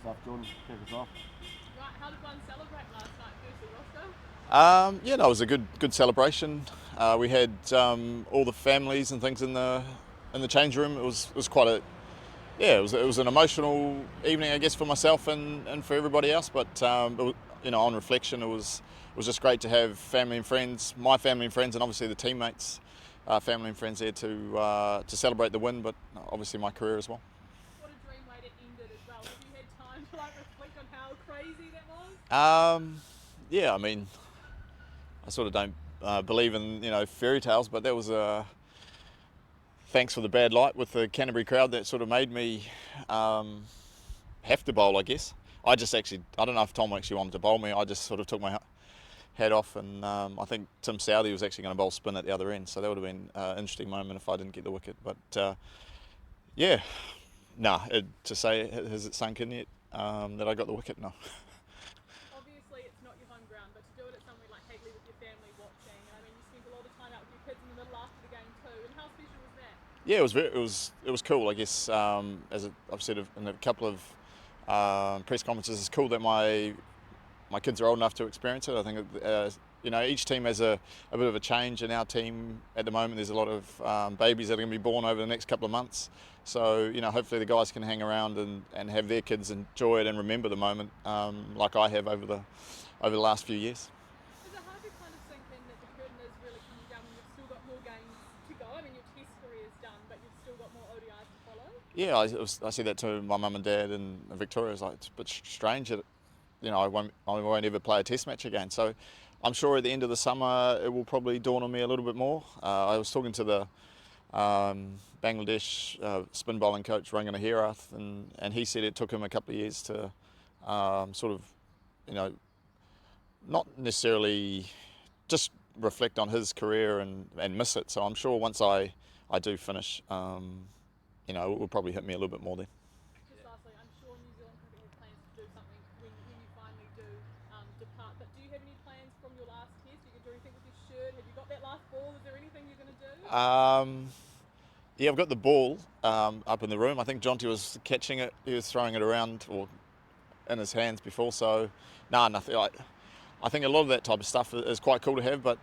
stuff. Jordan, kick us off. Right, how did one celebrate last night, firstly, Roscoe? Yeah, no, it was a good celebration. We had all the families and things in the change room. It was quite a it was an emotional evening, I guess, for myself and for everybody else. But on reflection, it was just great to have family and friends, my family and friends, and obviously the teammates, family and friends there to celebrate the win, but obviously my career as well. What a dream way to end it as well. Have you had time to reflect on how crazy that was? Yeah, I mean, I sort of don't believe in fairy tales, but that was thanks for the bad light with the Canterbury crowd that sort of made me have to bowl, I guess. I don't know if Tom actually wanted to bowl me. I just sort of took my hat off, and I think Tim Southey was actually going to bowl spin at the other end, so that would have been an interesting moment if I didn't get the wicket. But yeah, to say has it sunk in yet that I got the wicket? No. Obviously, it's not your home ground, but to do it at somewhere like Hagley with your family watching, and I mean, you spent a lot of time out with your kids in the middle after the game too. And how special was that? Yeah, it was cool. I guess I've said in a couple of press conferences, it's cool that my kids are old enough to experience it. I think each team has a bit of a change. In our team at the moment, there's a lot of babies that are going to be born over the next couple of months. So hopefully the guys can hang around and have their kids enjoy it and remember the moment like I have over the last few years. Is it hard to kind of sink in that the curtain is really coming down when you've still got more games to go? I mean, your test career is done, but you've still got more ODIs to follow? Yeah, I said that to my mum and dad in Victoria. It's like it's a bit strange that I won't ever play a test match again. So I'm sure at the end of the summer it will probably dawn on me a little bit more. I was talking to the Bangladesh spin bowling coach Rangana Herath, and he said it took him a couple of years to sort of, not necessarily just reflect on his career and miss it. So I'm sure once I do finish, it will probably hit me a little bit more then. Just lastly, I'm sure New Zealand cricket has plans to do something when you finally do depart. But do you have any plans from your last test? You can do anything with your shirt? Have you got that last ball? Is there anything you're going to do? Yeah, I've got the ball up in the room. I think Jonty was catching it. He was throwing it around or in his hands before. So, nothing. I think a lot of that type of stuff is quite cool to have, but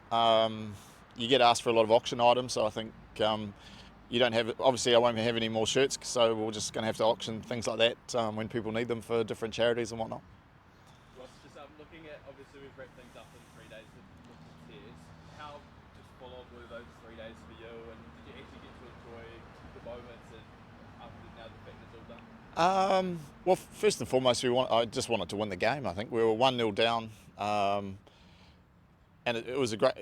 you get asked for a lot of auction items. So I think you don't have. Obviously, I won't have any more shirts. So we're just going to have to auction things like that when people need them for different charities and whatnot. Ross, just looking at, obviously we've wrapped things up in 3 days with the tears. How just full on were those 3 days for you, and did you actually get to enjoy the moments and after now the fact it's all done? Well, first and foremost, I just wanted to win the game. I think we were 1-0 down, and it was a great.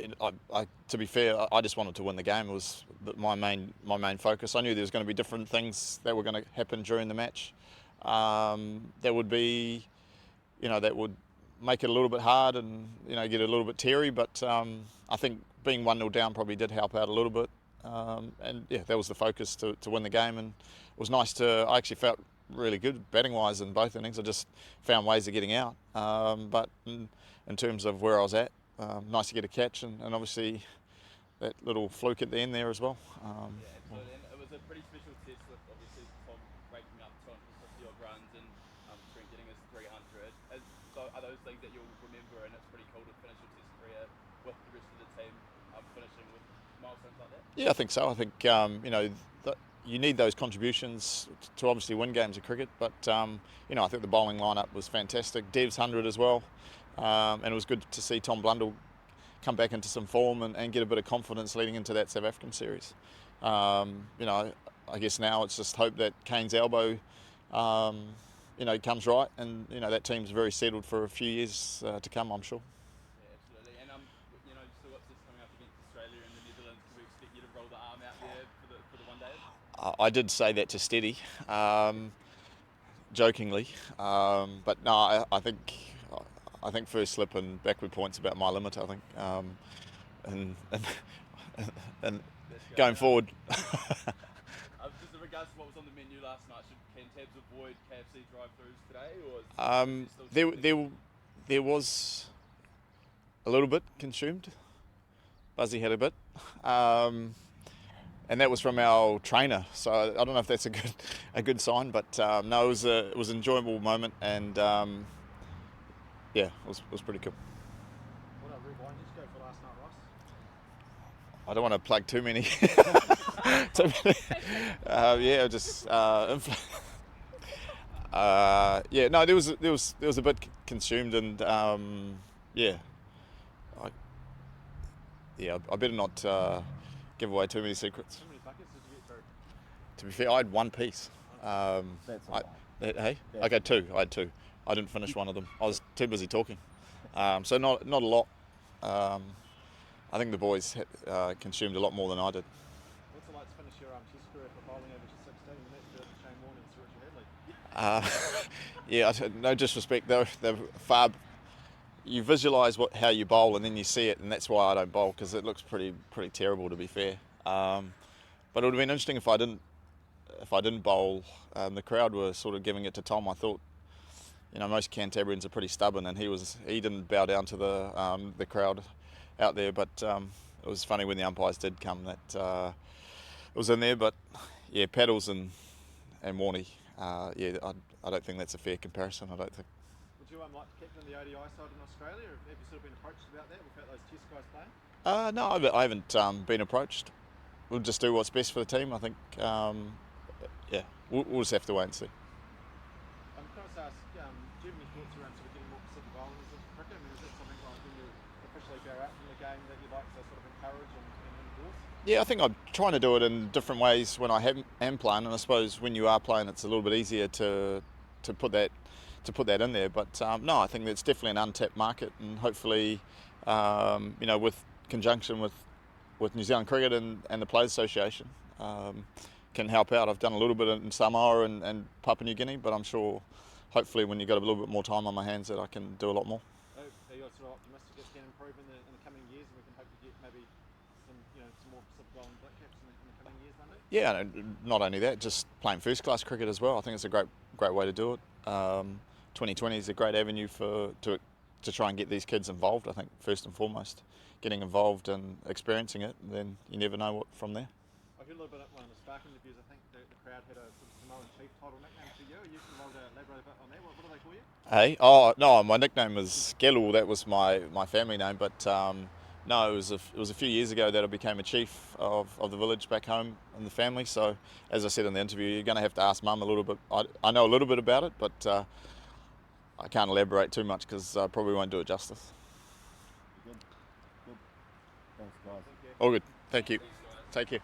To be fair, I just wanted to win the game. It was my main focus. I knew there was going to be different things that were going to happen during the match. That would be, that would make it a little bit hard and get a little bit teary. But I think being 1-0 down probably did help out a little bit. And yeah, that was the focus to win the game, and it was nice to. I actually felt really good batting wise in both innings. I just found ways of getting out. But in terms of where I was at, nice to get a catch, and obviously that little fluke at the end there as well. Yeah, absolutely. And it was a pretty special test with obviously Tom breaking up 250 odd runs and Trent getting his 300. So are those things that you'll remember, and it's pretty cool to finish your test career with the rest of the team finishing with milestones like that? Yeah, I think so. I think you need those contributions to obviously win games of cricket. But I think the bowling lineup was fantastic. Dev's 100 as well, and it was good to see Tom Blundell come back into some form and get a bit of confidence leading into that South African series. I guess now it's just hope that Kane's elbow, comes right, and that team's very settled for a few years to come, I'm sure. Yeah, absolutely. And you've still got tests coming up against Australia and the Netherlands. Can we expect you to roll the arm out there for the one day? I did say that to Steady, jokingly, but no, I think first slip and backward points about my limit. I think, and going forward. Just in regards to what was on the menu last night, can Tabs avoid KFC drive-throughs today, or there was a little bit consumed. Buzzy had a bit. and that was from our trainer. So I don't know if that's a good sign, but no, it was an enjoyable moment, and yeah, it was pretty cool. What a rewind did you go for last night, Ross? I don't want to plug too many. Yeah, just yeah. No, there was a bit consumed, and yeah, I better not give away too many secrets. How many buckets did you get through? To be fair, I had one piece. That's all right. Hey, That's okay, two. I had two. I didn't finish one of them. I was too busy talking. So not a lot. I think the boys consumed a lot more than I did. What's it like to finish your test career for bowling over to 16 and that's better than Shane Warne and Sir Richard Hadley? No disrespect, they're far. You visualise how you bowl, and then you see it, and that's why I don't bowl, because it looks pretty terrible, to be fair. But it would have been interesting if I didn't bowl. The crowd were sort of giving it to Tom. I thought, most Cantabrians are pretty stubborn, and he didn't bow down to the crowd out there. But it was funny when the umpires did come that it was in there. But yeah, Paddles and Warnie, yeah, I don't think that's a fair comparison. I don't think. Would you like to captain the ODI side in Australia? Have you sort of been approached about that without those test guys playing? No, I haven't been approached. We'll just do what's best for the team. I think, yeah, we'll just have to wait and see. Can I just ask, do you have any thoughts around sort of getting more Pacific Islanders into cricket? I mean, is that something like when you officially go out from the game that you'd like to sort of encourage and endorse? Yeah, I think I'm trying to do it in different ways when I am playing, and I suppose when you are playing, it's a little bit easier to put that in there. But no, I think it's definitely an untapped market, and hopefully, with conjunction with New Zealand Cricket and the Players Association, can help out. I've done a little bit in Samoa and Papua New Guinea, but I'm sure, hopefully, when you've got a little bit more time on my hands, that I can do a lot more. Are you sort of optimistic it can improve in the coming years, and we can hope to get maybe some more Pacific Island black caps in the coming years, maybe? Yeah, not only that, just playing first class cricket as well. I think it's a great way to do it. 2020 is a great avenue to try and get these kids involved. I think first and foremost, getting involved and experiencing it, and then you never know what from there. I heard a little bit at one of the Spark interviews. I think the crowd had a sort of Samoan chief title nickname for you. Are you able to elaborate a bit on that? What do they call you? Hey, oh no, my nickname was Gelu. That was my family name, but no, it was a few years ago that I became a chief of the village back home in the family. So, as I said in the interview, you're going to have to ask Mum a little bit. I know a little bit about it, but I can't elaborate too much because I probably won't do it justice. Good. Thanks, guys. All good. Thank you. Take care.